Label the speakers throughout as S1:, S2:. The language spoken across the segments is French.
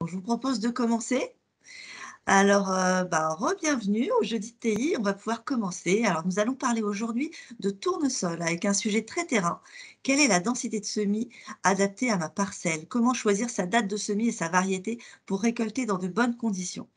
S1: Je vous propose de commencer. Alors, re-bienvenue au Jeudi de TI. On va pouvoir commencer. Alors, nous allons parler aujourd'hui de tournesol avec un sujet très terrain. Quelle est la densité de semis adaptée à ma parcelle? Comment choisir sa date de semis et sa variété pour récolter dans de bonnes conditions?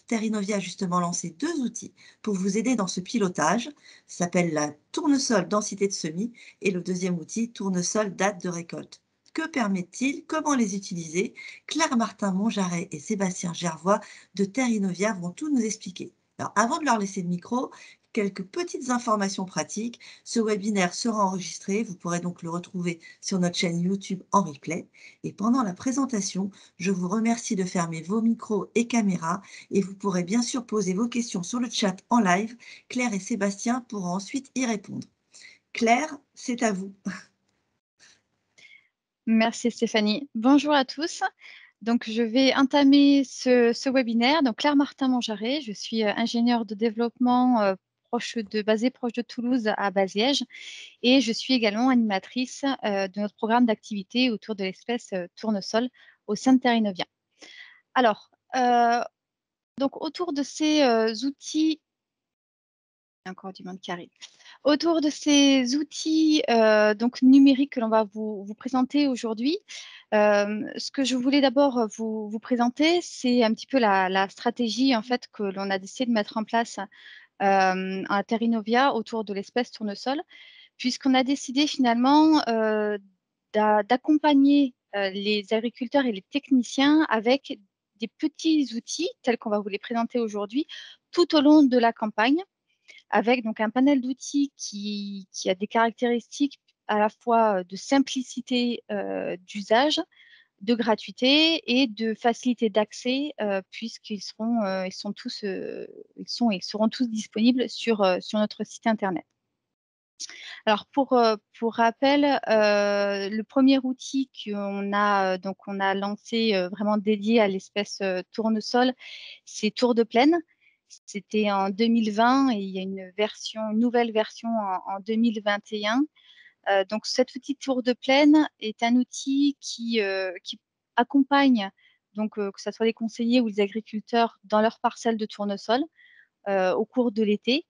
S1: Terrinovia a justement lancé 2 outils pour vous aider dans ce pilotage. Ça s'appelle la tournesol densité de semis et le deuxième outil, tournesol date de récolte. Que permettent-ils? Comment les utiliser? Claire Martin-Monjaret et Sébastien Gervois de Terrinovia vont tout nous expliquer. Alors, avant de leur laisser le micro, quelques petites informations pratiques. Ce webinaire sera enregistré. Vous pourrez donc le retrouver sur notre chaîne YouTube en replay. Et pendant la présentation, je vous remercie de fermer vos micros et caméras et vous pourrez bien sûr poser vos questions sur le chat en live. Claire et Sébastien pourront ensuite y répondre. Claire, c'est à vous.
S2: Merci Stéphanie. Bonjour à tous. Donc, je vais entamer ce webinaire. Donc, Claire Martin-Monjaret, je suis ingénieure de développement basée proche de Toulouse à Baziège et je suis également animatrice de notre programme d'activité autour de l'espèce tournesol au sein de Terrinovia. Alors, donc autour de ces outils, encore du monde qui arrive. Autour de ces outils donc numériques que l'on va vous présenter aujourd'hui, ce que je voulais d'abord vous présenter, c'est un petit peu la stratégie en fait que l'on a décidé de mettre en place à Terrinovia autour de l'espèce tournesol, puisqu'on a décidé finalement d'accompagner les agriculteurs et les techniciens avec des petits outils tels qu'on va vous les présenter aujourd'hui tout au long de la campagne avec donc un panel d'outils qui a des caractéristiques à la fois de simplicité d'usage, de gratuité et de facilité d'accès, puisqu'ils seront, ils seront tous disponibles sur notre site internet. Alors pour rappel, le premier outil qu'on a donc on a lancé vraiment dédié à l'espèce tournesol, c'est Tour de Plaine. C'était en 2020 et il y a une nouvelle version en 2021. Donc cet outil Tour de Plaine est un outil qui accompagne donc que ce soit les conseillers ou les agriculteurs dans leur parcelle de tournesol au cours de l'été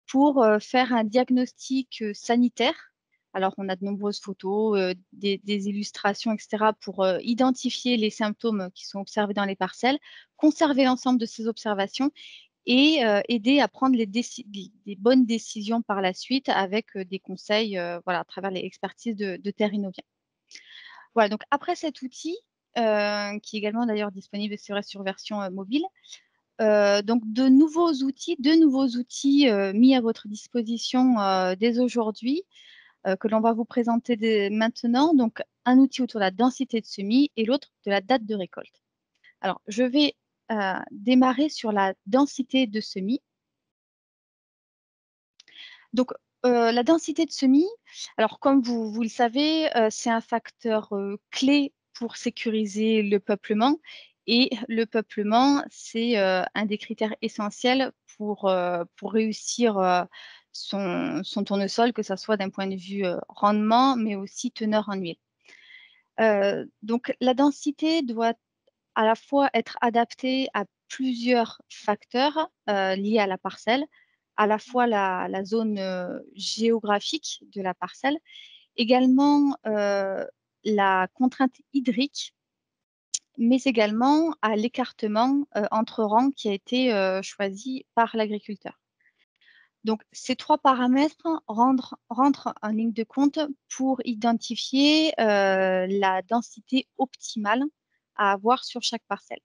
S2: pour faire un diagnostic sanitaire. Alors, on a de nombreuses photos, des illustrations, etc., pour identifier les symptômes qui sont observés dans les parcelles, conserver l'ensemble de ces observations et aider à prendre des bonnes décisions par la suite avec des conseils voilà, à travers les expertises de Terrinovia. Voilà, donc après cet outil, qui est également d'ailleurs disponible, c'est vrai, sur version mobile, donc deux nouveaux outils mis à votre disposition dès aujourd'hui que l'on va vous présenter maintenant. Donc un outil autour de la densité de semis et l'autre de la date de récolte. Alors je vais démarrer sur la densité de semis. Donc la densité de semis, alors comme vous le savez, c'est un facteur clé pour sécuriser le peuplement. Et le peuplement, c'est un des critères essentiels pour réussir son tournesol, que ce soit d'un point de vue rendement, mais aussi teneur en huile. Donc la densité doit à la fois être adaptée à plusieurs facteurs liés à la parcelle, à la fois la zone géographique de la parcelle, également la contrainte hydrique, mais également à l'écartement entre rangs qui a été choisi par l'agriculteur. Donc, ces trois paramètres rentrent en ligne de compte pour identifier la densité optimale à avoir sur chaque parcelle.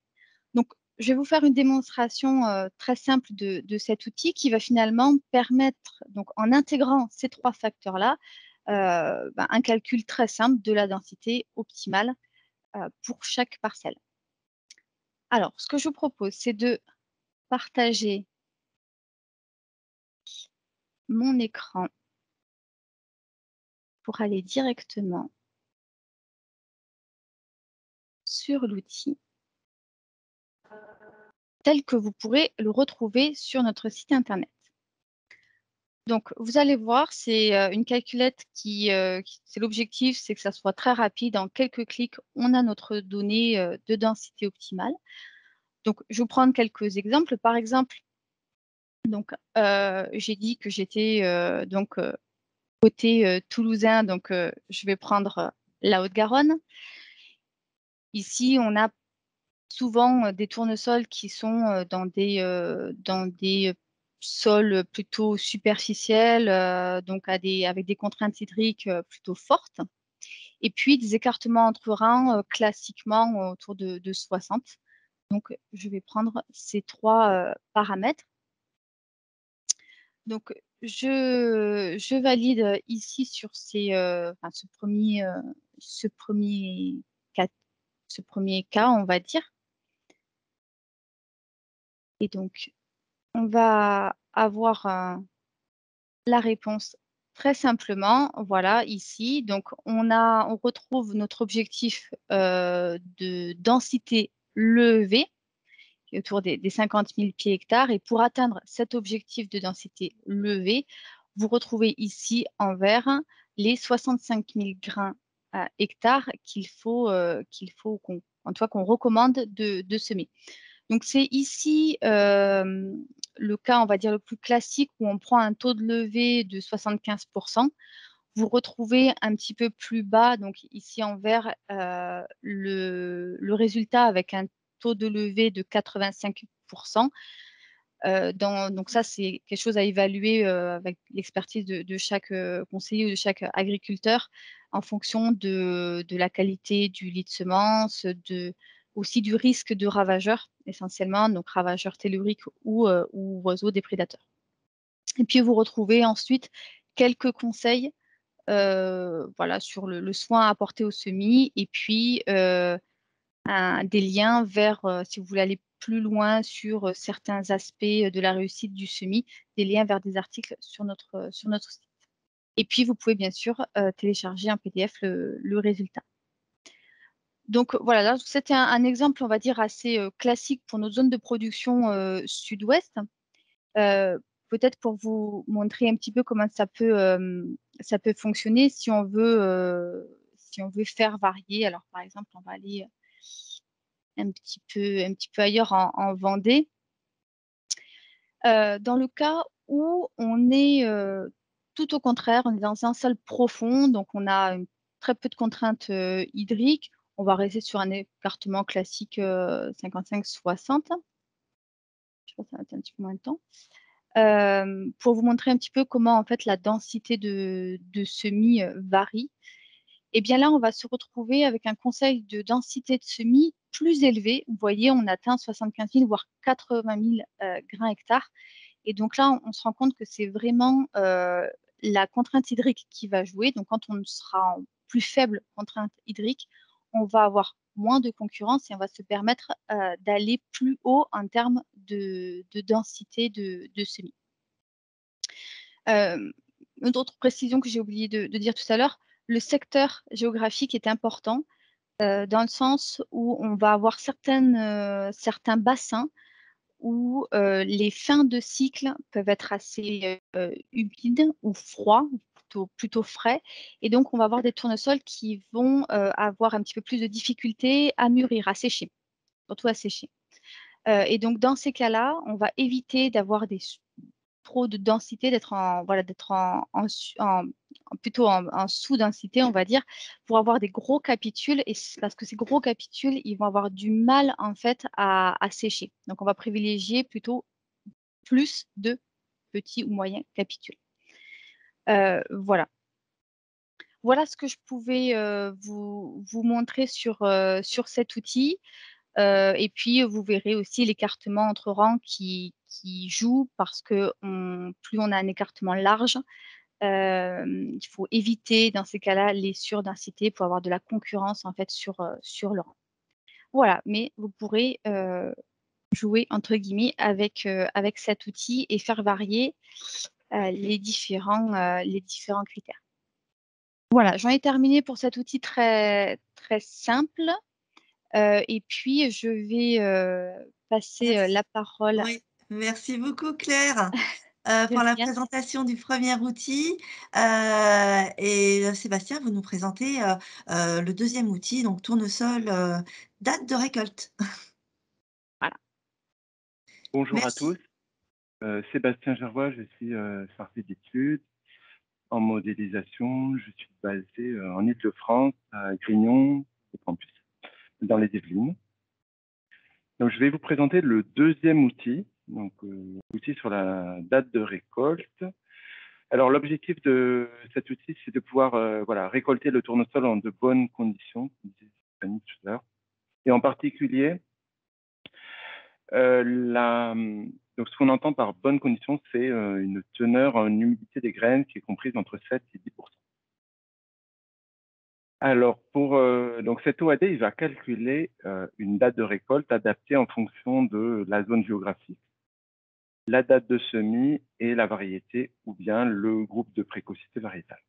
S2: Donc, je vais vous faire une démonstration très simple de cet outil qui va finalement permettre, donc en intégrant ces trois facteurs-là, un calcul très simple de la densité optimale pour chaque parcelle. Alors, ce que je vous propose, c'est de partager mon écran pour aller directement sur l'outil tel que vous pourrez le retrouver sur notre site internet. Donc, vous allez voir, c'est une calculette c'est l'objectif, c'est que ça soit très rapide. En quelques clics, on a notre donnée de densité optimale. Donc, je vais vous prendre quelques exemples. Par exemple, donc, j'ai dit que j'étais côté toulousain, donc je vais prendre la Haute-Garonne. Ici, on a souvent des tournesols qui sont dans des sols plutôt superficiels, donc avec des contraintes hydriques plutôt fortes. Et puis des écartements entre reins classiquement autour de 60. Donc, je vais prendre ces trois paramètres. Donc, je valide ici sur ce cas, ce premier cas, on va dire. Et donc, on va avoir la réponse très simplement. Voilà, ici. Donc, on retrouve notre objectif de densité levée qui est autour des 50 000 pieds hectares. Et pour atteindre cet objectif de densité levée, vous retrouvez ici en vert les 65 000 grains hectares qu'on recommande de semer. Donc, c'est ici le cas, on va dire, le plus classique où on prend un taux de levée de 75%. Vous retrouvez un petit peu plus bas, donc ici en vert, le résultat avec un taux de levée de 85%. Donc ça, c'est quelque chose à évaluer avec l'expertise de chaque conseiller ou de chaque agriculteur en fonction de la qualité du lit de semence, aussi du risque de ravageurs essentiellement, donc ravageurs telluriques ou oiseaux déprédateurs. Et puis vous retrouvez ensuite quelques conseils voilà, sur le soin apporté au semis et puis des liens vers, si vous voulez aller plus loin sur certains aspects de la réussite du semis, des liens vers des articles sur notre site. Et puis, vous pouvez bien sûr télécharger en PDF le résultat. Donc voilà, là, c'était un exemple, on va dire, assez classique pour notre zone de production sud-ouest. Peut-être pour vous montrer un petit peu comment ça peut fonctionner si on veut faire varier. Alors, par exemple, on va aller un petit peu ailleurs en Vendée. Dans le cas où on est tout au contraire, on est dans un sol profond, donc on a très peu de contraintes hydriques. On va rester sur un écartement classique 55-60. Je pense que ça va être un petit peu moins de temps. Pour vous montrer un petit peu comment en fait la densité de semis varie. Et bien là, on va se retrouver avec un conseil de densité de semis plus élevé. Vous voyez, on atteint 75 000, voire 80 000 grains hectares. Et donc là, on se rend compte que c'est vraiment la contrainte hydrique qui va jouer. Donc quand on sera en plus faible contrainte hydrique, on va avoir moins de concurrence et on va se permettre d'aller plus haut en termes de densité de semis. Une autre précision que j'ai oublié de dire tout à l'heure, le secteur géographique est important dans le sens où on va avoir certains bassins où les fins de cycle peuvent être assez humides ou froids, plutôt frais. Et donc, on va avoir des tournesols qui vont avoir un petit peu plus de difficulté à mûrir, à sécher, surtout à sécher. Et donc, dans ces cas-là, on va éviter d'avoir trop de densité, plutôt en sous-densité, on va dire, pour avoir des gros capitules. Et parce que ces gros capitules, ils vont avoir du mal en fait à sécher. Donc, on va privilégier plutôt plus de petits ou moyens capitules. Voilà. Voilà ce que je pouvais vous montrer sur cet outil. Et puis, vous verrez aussi l'écartement entre rangs qui joue parce que plus on a un écartement large, il faut éviter dans ces cas-là les surdensités pour avoir de la concurrence en fait sur le rang. Voilà, mais vous pourrez jouer entre guillemets avec cet outil et faire varier les différents critères. Voilà, j'en ai terminé pour cet outil très, très simple. Et puis, je vais passer
S1: Merci.
S2: la parole.
S1: Oui, merci beaucoup Claire.
S2: De
S1: pour la
S2: rien.
S1: présentation du premier outil. Et Sébastien, vous nous présentez, le deuxième outil, donc tournesol, date de récolte.
S2: Voilà.
S3: Bonjour à tous,
S1: Merci.
S3: Sébastien Gervois, je suis chargé d'études en modélisation. Je suis basé en Île-de-France, à Grignon, au campus, dans les Yvelines. Donc, je vais vous présenter le deuxième outil, donc outil sur la date de récolte. Alors, l'objectif de cet outil, c'est de pouvoir voilà, récolter le tournesol en de bonnes conditions, comme disait Stéphanie tout à l'heure. Et en particulier, donc, ce qu'on entend par bonnes conditions, c'est une teneur en humidité des graines qui est comprise entre 7 et 10 %. Alors, pour donc cet OAD, il va calculer une date de récolte adaptée en fonction de la zone géographique, la date de semis et la variété, ou bien le groupe de précocité variétale.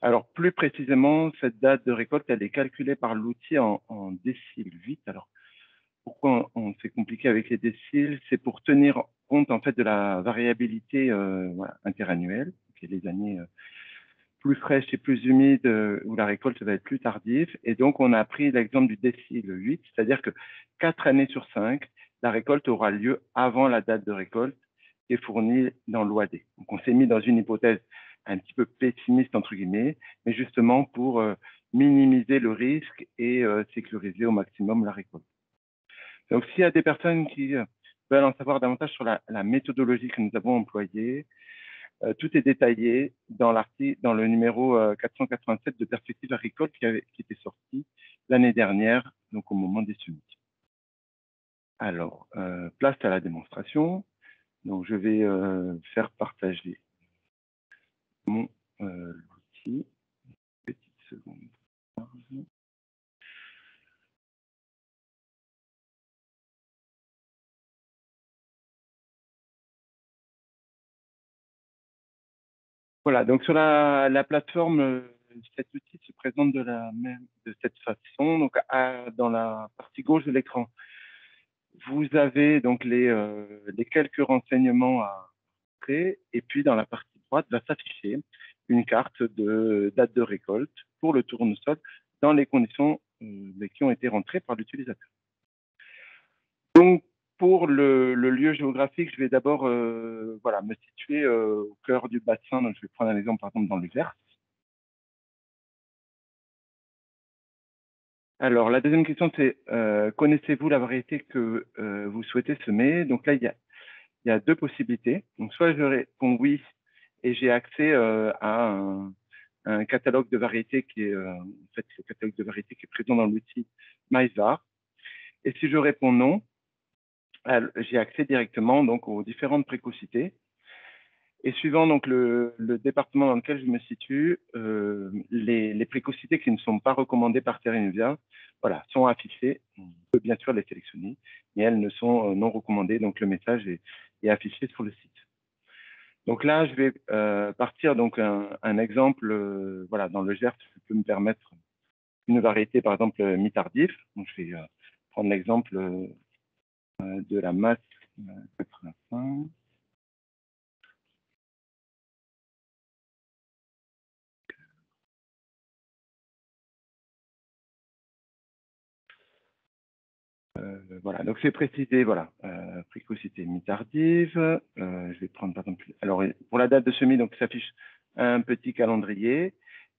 S3: Alors, plus précisément, cette date de récolte, elle est calculée par l'outil en déciles 8. Alors, pourquoi c'est compliqué avec les déciles? C'est pour tenir compte en fait de la variabilité voilà, interannuelle, qui est les années plus fraîches et plus humides où la récolte va être plus tardive. Et donc, on a pris l'exemple du décile 8, c'est-à-dire que 4 années sur 5, la récolte aura lieu avant la date de récolte qui est fournie dans l'OAD. Donc, on s'est mis dans une hypothèse un petit peu pessimiste, entre guillemets, mais justement pour minimiser le risque et sécuriser au maximum la récolte. Donc, s'il y a des personnes qui veulent en savoir davantage sur la méthodologie que nous avons employée, tout est détaillé dans l'article, dans le numéro 487 de Perspectives agricoles qui était sorti l'année dernière, donc au moment des semis. Alors, place à la démonstration. Donc, je vais faire partager mon outil. Petite seconde. Voilà, donc sur la plateforme, cet outil se présente de cette façon. Donc, dans la partie gauche de l'écran, vous avez donc les quelques renseignements à entrer, et puis dans la partie droite va s'afficher une carte de date de récolte pour le tournesol dans les conditions qui ont été rentrées par l'utilisateur. Donc, pour le lieu géographique, je vais d'abord voilà, me situer au cœur du bassin. Donc, je vais prendre un exemple, par exemple, dans le Gers. Alors, la deuxième question, c'est connaissez-vous la variété que vous souhaitez semer? Donc là, il y a deux possibilités. Donc, soit je réponds oui et j'ai accès à un catalogue de variétés qui est en fait le catalogue de variétés qui est présent dans l'outil MyVar. Et si je réponds non, j'ai accès directement donc aux différentes précocités. Et suivant donc le département dans lequel je me situe, les précocités qui ne sont pas recommandées par Terra Innuvia, voilà, sont affichées. On peut bien sûr les sélectionner, mais elles ne sont non recommandées. Donc le message est affiché sur le site. Donc là, je vais partir donc un exemple. Voilà, dans le Gers, je peux me permettre une variété, par exemple mi-tardif. Donc je vais prendre l'exemple de la masse 85. Voilà, donc c'est précisé, voilà, précocité mi-tardive. Je vais prendre par exemple, alors pour la date de semis, donc s'affiche un petit calendrier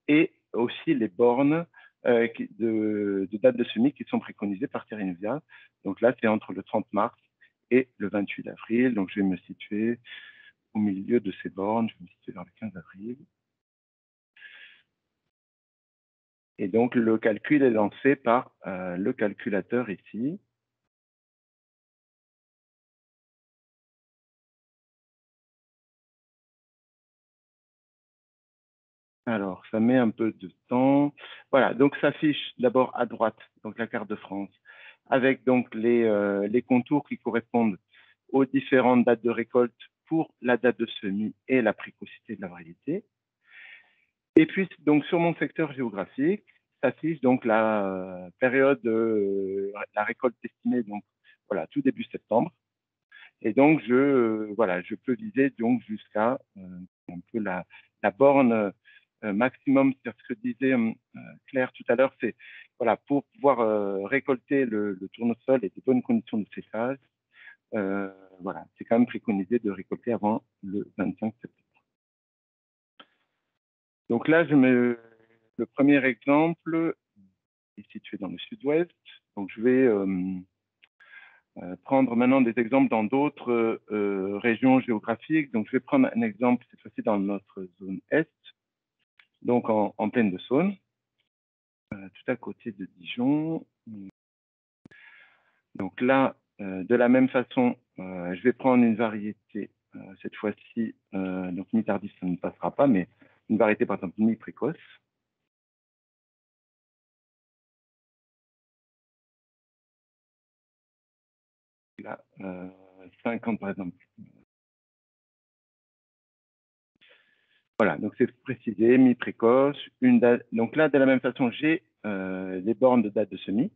S3: et aussi les bornes de date de semis qui sont préconisées par Terra Innuvia. Donc là, c'est entre le 30 mars et le 28 avril. Donc je vais me situer au milieu de ces bornes, je vais me situer vers le 15 avril. Et donc le calcul est lancé par le calculateur ici. Alors, ça met un peu de temps. Voilà, donc ça affiche d'abord à droite, donc la carte de France, avec donc les contours qui correspondent aux différentes dates de récolte pour la date de semis et la précocité de la variété. Et puis, donc sur mon secteur géographique, s'affiche donc la période de la récolte estimée, donc voilà, tout début septembre. Et donc, je peux viser donc jusqu'à un peu la borne maximum. C'est ce que disait Claire tout à l'heure, c'est voilà, pour pouvoir récolter le tournesol et des bonnes conditions de séchage, voilà, c'est quand même préconisé de récolter avant le 25 septembre. Donc là, le premier exemple est situé dans le sud-ouest. Donc je vais prendre maintenant des exemples dans d'autres régions géographiques. Donc, je vais prendre un exemple, cette fois-ci dans notre zone Est, donc en plaine de Saône, tout à côté de Dijon. Donc là, de la même façon, je vais prendre une variété, cette fois-ci, donc mi-tardif, ça ne passera pas, mais une variété, par exemple, mi-précoce. Là, 50, par exemple. Voilà, donc c'est précisé, mi-précoce, une date. Donc là, de la même façon, j'ai les bornes de date de semis,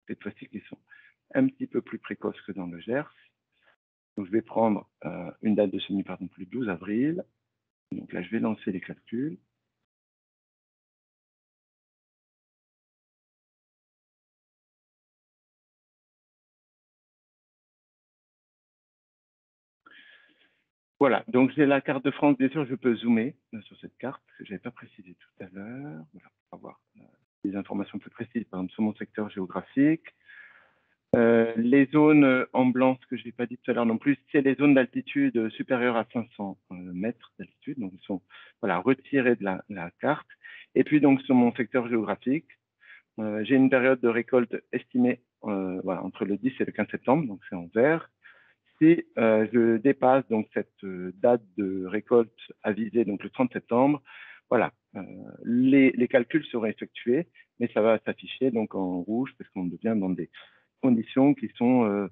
S3: cette fois-ci qui sont un petit peu plus précoces que dans le Gers. Donc je vais prendre une date de semis, par exemple, le 12 avril. Donc là, je vais lancer les calculs. Voilà, donc j'ai la carte de France. Bien sûr, je peux zoomer sur cette carte, parce que je n'avais pas précisé tout à l'heure. Voilà, pour avoir des informations plus précises, par exemple, sur mon secteur géographique. Les zones en blanc, ce que je n'ai pas dit tout à l'heure non plus, c'est les zones d'altitude supérieures à 500 mètres d'altitude. Donc, ils sont voilà, retirés de la carte. Et puis, donc, sur mon secteur géographique, j'ai une période de récolte estimée voilà, entre le 10 et le 15 septembre, donc c'est en vert. Si je dépasse donc cette date de récolte avisée, donc le 30 septembre, voilà, les calculs seront effectués, mais ça va s'afficher donc en rouge parce qu'on devient dans des conditions qui sont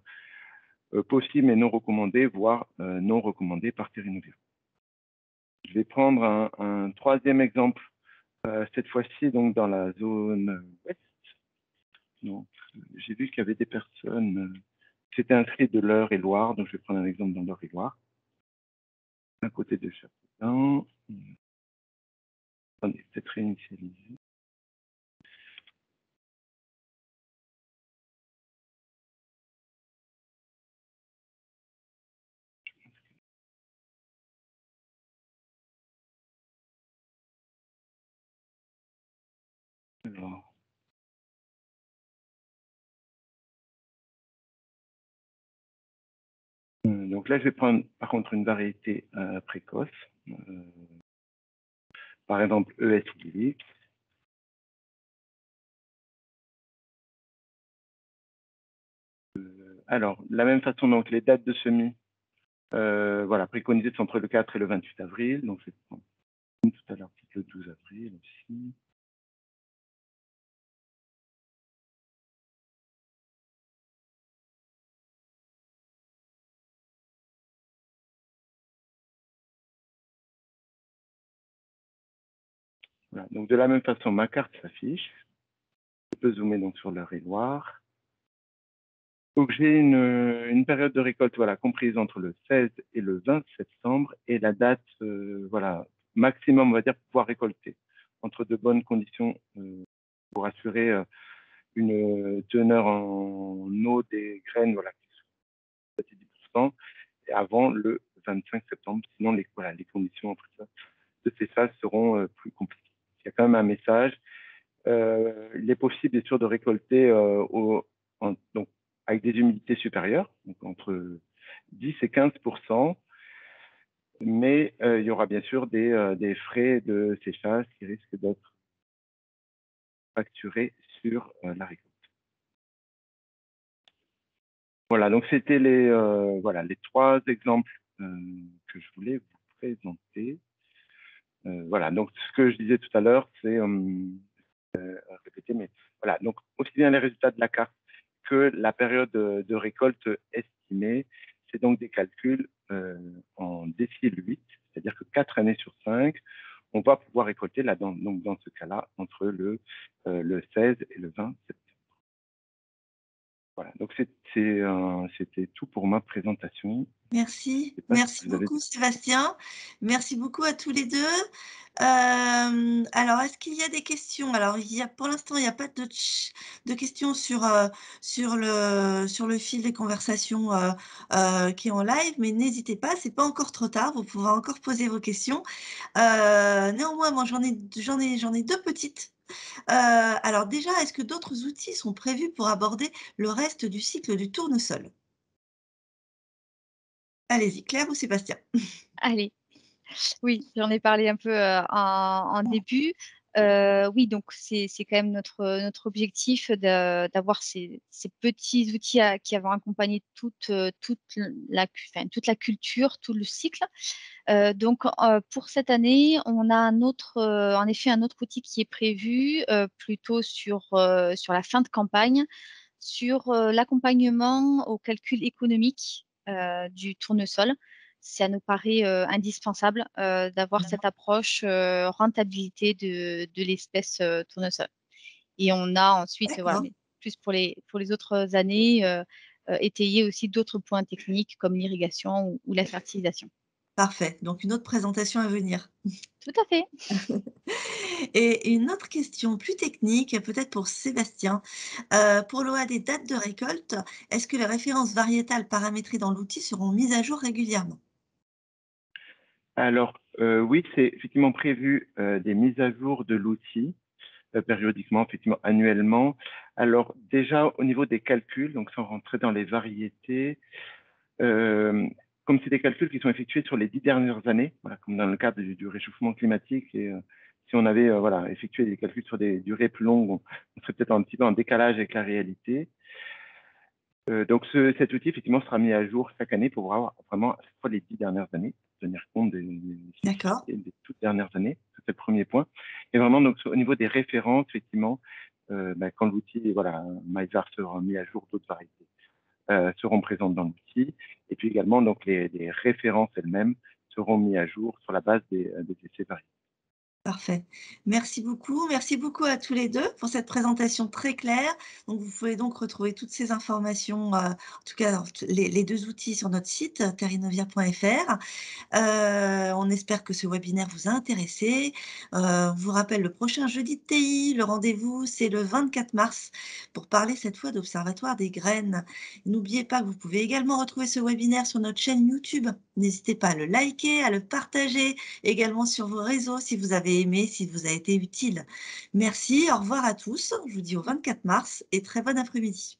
S3: possibles mais non recommandées, voire non recommandées par Terrinovia. Je vais prendre un troisième exemple, cette fois-ci donc dans la zone ouest. Donc, j'ai vu qu'il y avait des personnes qui s'étaient inscrites de l'Eure et Loire, donc je vais prendre un exemple dans l'Eure et Loire. À côté de Châteaudun. Attendez, peut-être réinitialiser. Alors, donc là, je vais prendre par contre une variété précoce. Par exemple, ES idyllique. Alors, de la même façon, donc les dates de semis, voilà, préconisées sont entre le 4 et le 28 avril. Donc, je vais prendre tout à l'heure le 12 avril aussi. Voilà, donc de la même façon, ma carte s'affiche. Je peux zoomer donc sur l'Eure et Loire. Donc j'ai une période de récolte voilà, comprise entre le 16 et le 20 septembre et la date voilà, maximum, on va dire, pour pouvoir récolter entre de bonnes conditions pour assurer une teneur en eau des graines voilà, qui sont de 10% et avant le 25 septembre. Sinon, voilà, les conditions entre ça, de séchage seront plus compliquées. Il y a quand même un message. Il est possible, bien sûr, de récolter donc, avec des humidités supérieures, donc entre 10 et 15%, mais il y aura bien sûr des frais de séchage qui risquent d'être facturés sur la récolte. Voilà, donc c'était voilà, les trois exemples que je voulais vous présenter. Voilà, donc ce que je disais tout à l'heure, c'est répéter, mais voilà, donc aussi bien les résultats de la carte que la période de récolte estimée, c'est donc des calculs en décile 8, c'est-à-dire que 4 années sur 5, on va pouvoir récolter là, donc dans ce cas-là entre le 16 et le 20 septembre. Voilà, donc c'était tout pour ma présentation.
S1: Merci.
S3: Je sais pas si
S1: Merci
S3: vous avez
S1: beaucoup Sébastien. Merci beaucoup à tous les 2. Alors est-ce qu'il y a des questions? Alors pour l'instant, il n'y a pas de questions sur le fil des conversations, qui est en live, mais n'hésitez pas, c'est pas encore trop tard, vous pouvez encore poser vos questions. Néanmoins, moi j'en ai 2 petites. Alors déjà, est-ce que d'autres outils sont prévus pour aborder le reste du cycle du tournesol? Allez-y, Claire ou Sébastien?
S2: Allez. Oui, j'en ai parlé un peu en début. Oui, donc c'est quand même notre objectif d'avoir ces petits outils qui vont accompagner toute la culture, tout le cycle. Donc pour cette année, on a en effet un autre outil qui est prévu plutôt sur la fin de campagne, sur l'accompagnement au calcul économique du tournesol. Ça nous paraît indispensable d'avoir cette approche rentabilité de l'espèce tournesol. Et on a ensuite, voilà,
S1: D'accord,
S2: mais plus pour les autres années, étayé aussi d'autres points techniques comme l'irrigation ou la fertilisation.
S1: parfait. Donc une autre présentation à venir.
S2: Tout à fait.
S1: Et une autre question plus technique, peut-être pour Sébastien. Pour l'OA des dates de récolte, est-ce que les références variétales paramétrées dans l'outil seront mises à jour régulièrement?
S3: Alors, oui, c'est effectivement prévu, des mises à jour de l'outil, périodiquement, effectivement annuellement. Alors déjà au niveau des calculs, donc sans rentrer dans les variétés, comme c'est des calculs qui sont effectués sur les 10 dernières années, voilà, comme dans le cadre du réchauffement climatique et si on avait, voilà, effectué des calculs sur des durées plus longues, on serait peut-être un petit peu en décalage avec la réalité. Donc cet outil effectivement sera mis à jour chaque année pour voir vraiment à chaque fois les 10 dernières années, tenir compte des
S1: D'accord,
S3: spécificités des toutes dernières années. Ça, c'est le premier point. Et vraiment, donc au niveau des références, effectivement, quand l'outil, voilà, MyVar sera mis à jour, d'autres variétés seront présentes dans l'outil. Et puis également, donc les références elles-mêmes seront mises à jour sur la base des essais variés.
S1: parfait. Merci beaucoup. Merci beaucoup à tous les 2 pour cette présentation très claire. Donc vous pouvez donc retrouver toutes ces informations, en tout cas les 2 outils sur notre site, terrinovia.fr. On espère que ce webinaire vous a intéressé. On vous rappelle le prochain jeudi de TI. Le rendez-vous, c'est le 24 mars pour parler cette fois d'Observatoire des graines. N'oubliez pas que vous pouvez également retrouver ce webinaire sur notre chaîne YouTube. N'hésitez pas à le liker, à le partager également sur vos réseaux si vous avez aimé, si vous a été utile. Merci, au revoir à tous. Je vous dis au 24 mars et très bon après-midi.